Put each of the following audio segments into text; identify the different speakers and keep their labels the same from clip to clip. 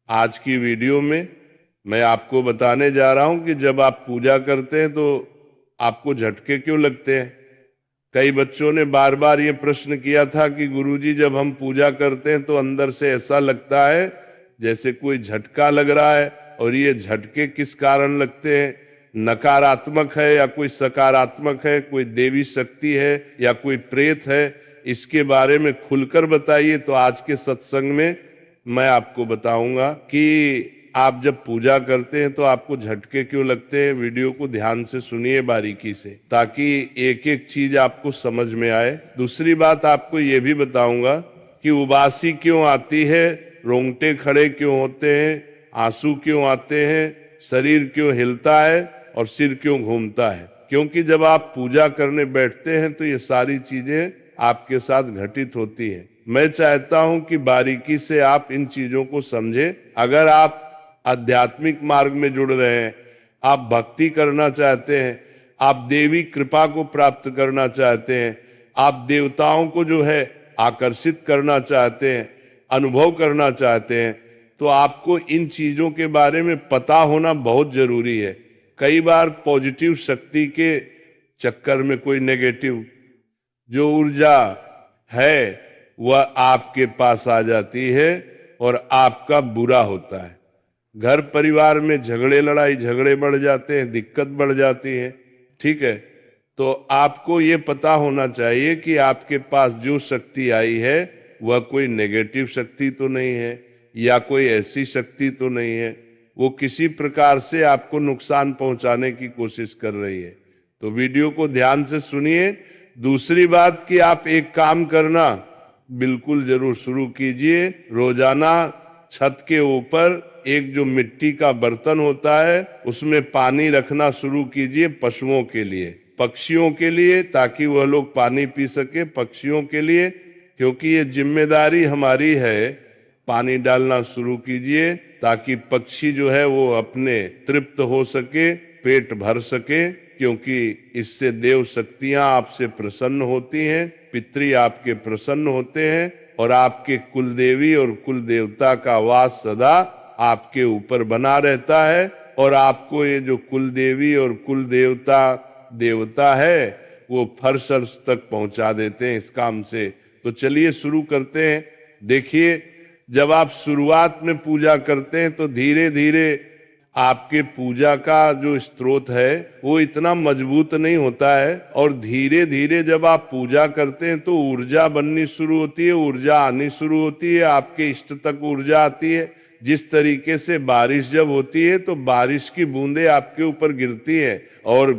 Speaker 1: आज की वीडियो में मैं आपको बताने जा रहा हूं कि जब आप पूजा करते हैं तो आपको झटके क्यों लगते हैं। कई बच्चों ने बार बार ये प्रश्न किया था कि गुरुजी जब हम पूजा करते हैं तो अंदर से ऐसा लगता है जैसे कोई झटका लग रहा है, और ये झटके किस कारण लगते हैं, नकारात्मक है या कोई सकारात्मक है, कोई देवी शक्ति है या कोई प्रेत है, इसके बारे में खुलकर बताइए। तो आज के सत्संग में मैं आपको बताऊंगा कि आप जब पूजा करते हैं तो आपको झटके क्यों लगते हैं। वीडियो को ध्यान से सुनिए बारीकी से, ताकि एक एक चीज आपको समझ में आए। दूसरी बात आपको ये भी बताऊंगा कि उबासी क्यों आती है, रोंगटे खड़े क्यों होते हैं, आंसू क्यों आते हैं, शरीर क्यों हिलता है और सिर क्यों घूमता है। क्योंकि जब आप पूजा करने बैठते हैं तो ये सारी चीजें आपके साथ घटित होती है। मैं चाहता हूं कि बारीकी से आप इन चीजों को समझें। अगर आप आध्यात्मिक मार्ग में जुड़ रहे हैं, आप भक्ति करना चाहते हैं, आप देवी कृपा को प्राप्त करना चाहते हैं, आप देवताओं को जो है आकर्षित करना चाहते हैं, अनुभव करना चाहते हैं, तो आपको इन चीजों के बारे में पता होना बहुत जरूरी है। कई बार पॉजिटिव शक्ति के चक्कर में कोई नेगेटिव जो ऊर्जा है वह आपके पास आ जाती है और आपका बुरा होता है। घर परिवार में झगड़े लड़ाई झगड़े बढ़ जाते हैं, दिक्कत बढ़ जाती है। ठीक है, तो आपको ये पता होना चाहिए कि आपके पास जो शक्ति आई है वह कोई नेगेटिव शक्ति तो नहीं है या कोई ऐसी शक्ति तो नहीं है वो किसी प्रकार से आपको नुकसान पहुंचाने की कोशिश कर रही है। तो वीडियो को ध्यान से सुनिए। दूसरी बात कि आप एक काम करना बिल्कुल जरूर शुरू कीजिए। रोजाना छत के ऊपर एक जो मिट्टी का बर्तन होता है उसमें पानी रखना शुरू कीजिए, पशुओं के लिए, पक्षियों के लिए, ताकि वह लोग पानी पी सके। पक्षियों के लिए, क्योंकि ये जिम्मेदारी हमारी है। पानी डालना शुरू कीजिए ताकि पक्षी जो है वो अपने तृप्त हो सके, पेट भर सके, क्योंकि इससे देव शक्तियां आपसे प्रसन्न होती हैं, पितृ आपके प्रसन्न होते हैं और आपके कुल देवी और कुल देवता का वास सदा आपके ऊपर बना रहता है। और आपको ये जो कुल देवी और कुल देवता है वो फर्श तक पहुंचा देते हैं इस काम से। तो चलिए शुरू करते हैं। देखिए, जब आप शुरुआत में पूजा करते हैं तो धीरे धीरे आपके पूजा का जो स्रोत है वो इतना मजबूत नहीं होता है, और धीरे धीरे जब आप पूजा करते हैं तो ऊर्जा बननी शुरू होती है, ऊर्जा आनी शुरू होती है, आपके इष्ट तक ऊर्जा आती है। जिस तरीके से बारिश जब होती है तो बारिश की बूंदें आपके ऊपर गिरती है, और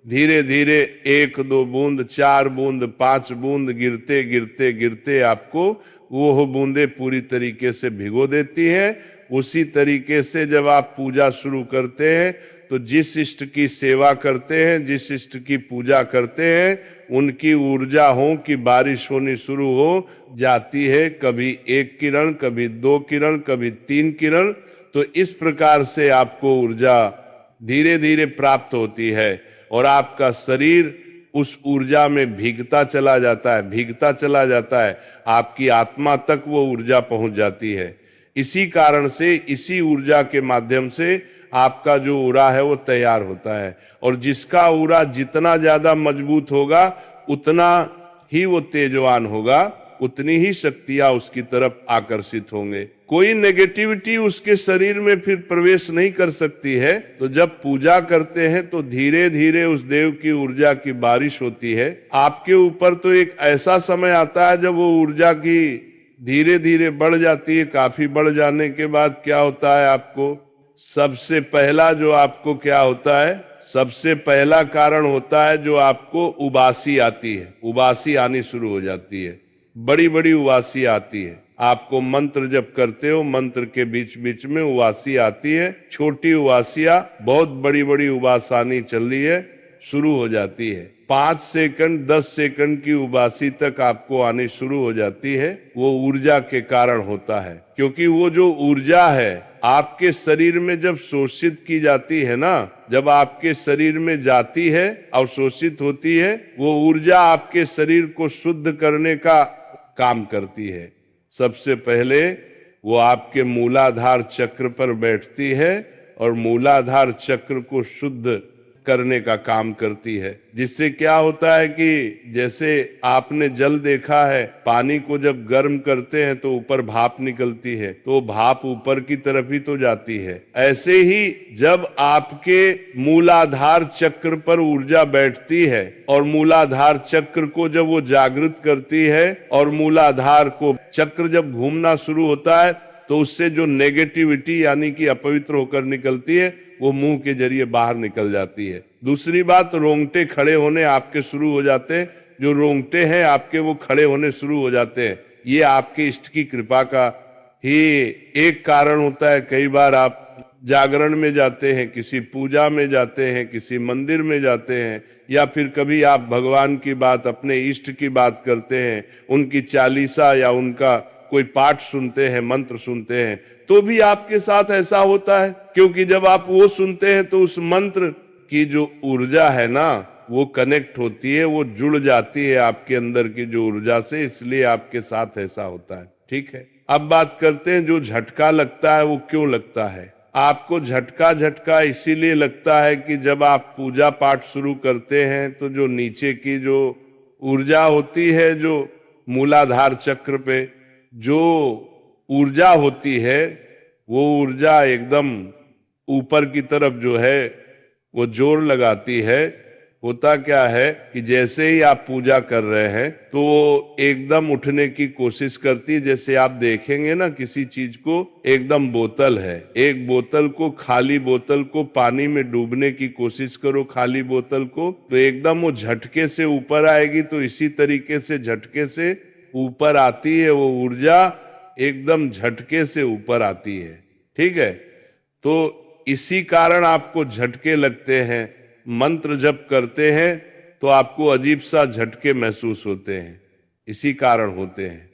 Speaker 1: धीरे धीरे 1 2 बूंद, 4 बूंद, 5 बूंद गिरते गिरते गिरते आपको वो बूंदें पूरी तरीके से भिगो देती हैं। उसी तरीके से जब आप पूजा शुरू करते हैं तो जिस इष्ट की सेवा करते हैं, जिस इष्ट की पूजा करते हैं, उनकी ऊर्जा हो कि बारिश होनी शुरू हो जाती है। कभी 1 किरण, कभी 2 किरण, कभी 3 किरण। तो इस प्रकार से आपको ऊर्जा धीरे धीरे प्राप्त होती है और आपका शरीर उस ऊर्जा में भीगता चला जाता है, भीगता चला जाता है, आपकी आत्मा तक वो ऊर्जा पहुंच जाती है। इसी कारण से, इसी ऊर्जा के माध्यम से आपका जो ऊरा है वो तैयार होता है, और जिसका ऊरा जितना ज्यादा मजबूत होगा उतना ही वो तेजवान होगा, उतनी ही शक्तियां उसकी तरफ आकर्षित होंगे। कोई नेगेटिविटी उसके शरीर में फिर प्रवेश नहीं कर सकती है। तो जब पूजा करते हैं तो धीरे धीरे उस देव की ऊर्जा की बारिश होती है आपके ऊपर। तो एक ऐसा समय आता है जब वो ऊर्जा की धीरे धीरे बढ़ जाती है। काफी बढ़ जाने के बाद क्या होता है, आपको सबसे पहला जो आपको क्या होता है, सबसे पहला कारण होता है जो आपको उबासी आती है। उबासी आनी शुरू हो जाती है, बड़ी बड़ी उबासी आती है। आपको मंत्र जब करते हो, मंत्र के बीच बीच में उबासी आती है। छोटी उबासियां बहुत बड़ी बड़ी उबास आनी चल रही है शुरू हो जाती है। 5 सेकंड 10 सेकंड की उबासी तक आपको आनी शुरू हो जाती है। वो ऊर्जा के कारण होता है, क्योंकि वो जो ऊर्जा है आपके शरीर में जब शोषित की जाती है ना, जब आपके शरीर में जाती है और शोषित होती है, वो ऊर्जा आपके शरीर को शुद्ध करने का काम करती है। सबसे पहले वो आपके मूलाधार चक्र पर बैठती है और मूलाधार चक्र को शुद्ध करने का काम करती है। जिससे क्या होता है कि जैसे आपने जल देखा है, पानी को जब गर्म करते हैं तो ऊपर भाप निकलती है, तो भाप ऊपर की तरफ ही तो जाती है। ऐसे ही जब आपके मूलाधार चक्र पर ऊर्जा बैठती है और मूलाधार चक्र को जब वो जागृत करती है और मूलाधार को चक्र जब घूमना शुरू होता है तो उससे जो नेगेटिविटी यानी कि अपवित्र होकर निकलती है वो मुंह के जरिए बाहर निकल जाती है। दूसरी बात, रोंगटे खड़े होने आपके शुरू हो जाते हैं। जो रोंगटे हैं आपके वो खड़े होने शुरू हो जाते हैं। ये आपके इष्ट की कृपा का ही एक कारण होता है। कई बार आप जागरण में जाते हैं, किसी पूजा में जाते हैं, किसी मंदिर में जाते हैं, या फिर कभी आप भगवान की बात, अपने इष्ट की बात करते हैं, उनकी चालीसा या उनका कोई पाठ सुनते हैं, मंत्र सुनते हैं, तो भी आपके साथ ऐसा होता है। क्योंकि जब आप वो सुनते हैं तो उस मंत्र की जो ऊर्जा है ना, वो कनेक्ट होती है, वो जुड़ जाती है आपके अंदर की जो ऊर्जा से, इसलिए आपके साथ ऐसा होता है। ठीक है, अब बात करते हैं जो झटका लगता है वो क्यों लगता है। आपको झटका इसीलिए लगता है कि जब आप पूजा पाठ शुरू करते हैं तो जो नीचे की जो ऊर्जा होती है, जो मूलाधार चक्र पे जो ऊर्जा होती है, वो ऊर्जा एकदम ऊपर की तरफ जो है वो जोर लगाती है। होता क्या है कि जैसे ही आप पूजा कर रहे हैं तो वो एकदम उठने की कोशिश करती है। जैसे आप देखेंगे ना, किसी चीज को, एकदम बोतल है, एक बोतल को, खाली बोतल को पानी में डूबने की कोशिश करो, खाली बोतल को, तो एकदम वो झटके से ऊपर आएगी। तो इसी तरीके से झटके से ऊपर आती है वो ऊर्जा, एकदम झटके से ऊपर आती है। ठीक है, तो इसी कारण आपको झटके लगते हैं। मंत्र जप करते हैं तो आपको अजीब सा झटके महसूस होते हैं, इसी कारण होते हैं।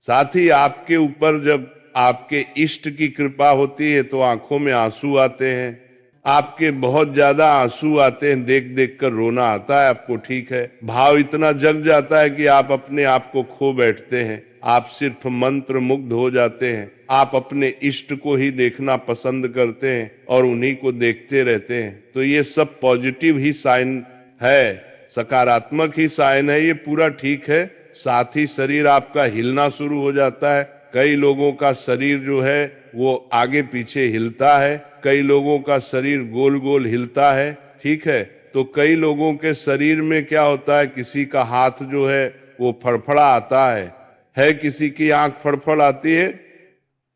Speaker 1: साथ ही आपके ऊपर जब आपके इष्ट की कृपा होती है तो आंखों में आंसू आते हैं, आपके बहुत ज्यादा आंसू आते हैं, देख देख कर रोना आता है आपको। ठीक है, भाव इतना जग जाता है कि आप अपने आप को खो बैठते हैं, आप सिर्फ मंत्र मुग्ध हो जाते हैं, आप अपने इष्ट को ही देखना पसंद करते हैं और उन्हीं को देखते रहते हैं। तो ये सब पॉजिटिव ही साइन है, सकारात्मक ही साइन है, ये पूरा ठीक है। साथ ही शरीर आपका हिलना शुरू हो जाता है। कई लोगों का शरीर जो है वो आगे पीछे हिलता है, कई लोगों का शरीर गोल गोल हिलता है। ठीक है, तो कई लोगों के शरीर में क्या होता है, किसी का हाथ जो है वो फड़फड़ा आता है, किसी की आंख फड़फड़ आती है,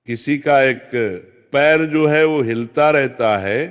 Speaker 1: किसी का एक पैर जो है वो हिलता रहता है,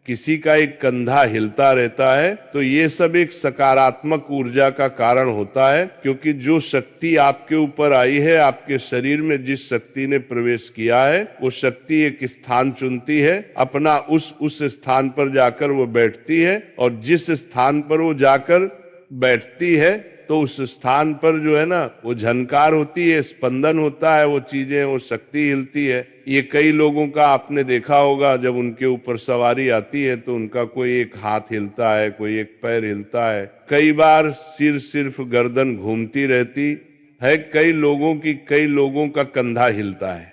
Speaker 1: किसी का एक कंधा हिलता रहता है। तो ये सब एक सकारात्मक ऊर्जा का कारण होता है, क्योंकि जो शक्ति आपके ऊपर आई है, आपके शरीर में जिस शक्ति ने प्रवेश किया है, वो शक्ति एक स्थान चुनती है, अपना उस स्थान पर जाकर वो बैठती है, और जिस स्थान पर वो जाकर बैठती है तो उस स्थान पर जो है ना वो झनकार होती है, स्पंदन होता है, वो चीजें, वो शक्ति हिलती है। ये कई लोगों का आपने देखा होगा, जब उनके ऊपर सवारी आती है तो उनका कोई एक हाथ हिलता है, कोई एक पैर हिलता है, कई बार सिर, सिर्फ गर्दन घूमती रहती है, कई लोगों का कंधा हिलता है।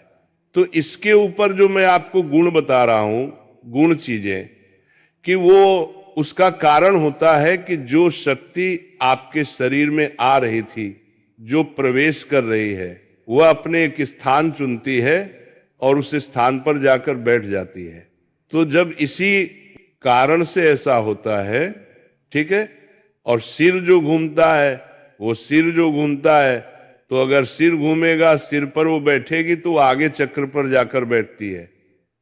Speaker 1: तो इसके ऊपर जो मैं आपको गुण बता रहा हूं, गुण चीजें, कि वो उसका कारण होता है कि जो शक्ति आपके शरीर में आ रही थी, जो प्रवेश कर रही है, वह अपने एक स्थान चुनती है और उस स्थान पर जाकर बैठ जाती है। तो जब इसी कारण से ऐसा होता है, ठीक है, और सिर जो घूमता है, वो सिर जो घूमता है, तो अगर सिर घूमेगा, सिर पर वो बैठेगी तो आगे चक्र पर जाकर बैठती है।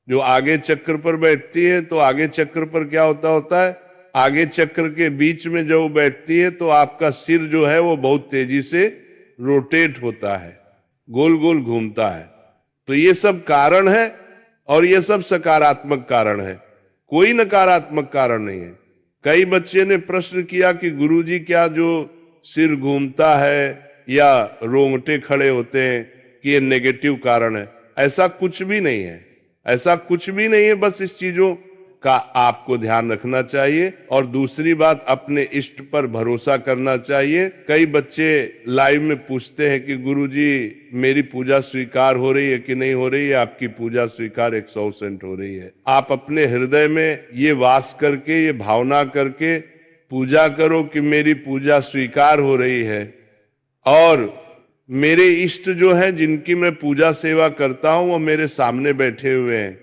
Speaker 1: जो आगे चक्र पर बैठती है, तो आगे चक्र पर क्या होता है, आगे चक्र के बीच में जब बैठती है तो आपका सिर जो है वो बहुत तेजी से रोटेट होता है, गोल गोल घूमता है। तो ये सब कारण है, और ये सब सकारात्मक कारण है, कोई नकारात्मक कारण नहीं है। कई बच्चे ने प्रश्न किया कि गुरुजी, क्या जो सिर घूमता है या रोंगटे खड़े होते हैं कि ये नेगेटिव कारण है? ऐसा कुछ भी नहीं है, ऐसा कुछ भी नहीं है। बस इस चीजों का आपको ध्यान रखना चाहिए। और दूसरी बात, अपने इष्ट पर भरोसा करना चाहिए। कई बच्चे लाइव में पूछते हैं कि गुरुजी मेरी पूजा स्वीकार हो रही है कि नहीं हो रही है। आपकी पूजा स्वीकार 100% हो रही है। आप अपने हृदय में ये वास करके, ये भावना करके पूजा करो कि मेरी पूजा स्वीकार हो रही है और मेरे इष्ट जो हैं, जिनकी मैं पूजा सेवा करता हूं, वो मेरे सामने बैठे हुए हैं।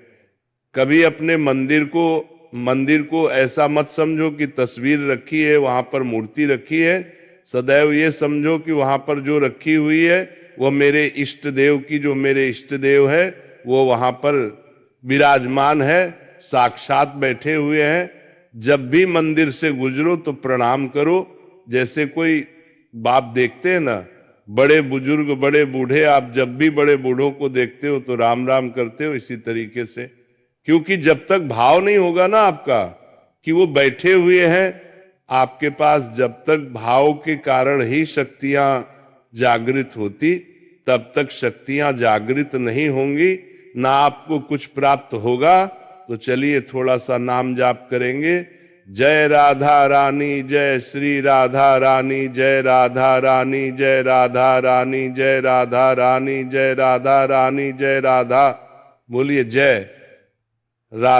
Speaker 1: कभी अपने मंदिर को ऐसा मत समझो कि तस्वीर रखी है, वहां पर मूर्ति रखी है। सदैव ये समझो कि वहां पर जो रखी हुई है वो मेरे इष्ट देव की, जो मेरे इष्ट देव है वो वहां पर विराजमान है, साक्षात बैठे हुए हैं। जब भी मंदिर से गुजरो तो प्रणाम करो। जैसे कोई बाप देखते हैं ना, बड़े बुजुर्ग, बड़े बूढ़े, आप जब भी बड़े बूढ़ों को देखते हो तो राम राम करते हो, इसी तरीके से। क्योंकि जब तक भाव नहीं होगा ना आपका कि वो बैठे हुए हैं आपके पास, जब तक भाव के कारण ही शक्तियां जागृत होती, तब तक शक्तियां जागृत नहीं होंगी, ना आपको कुछ प्राप्त होगा। तो चलिए थोड़ा सा नाम जाप करेंगे। जय राधा रानी, जय श्री राधा रानी, जय राधा रानी, जय राधा रानी, जय राधा रानी, जय राधा रानी, जय राधा। बोलिए जय राधा।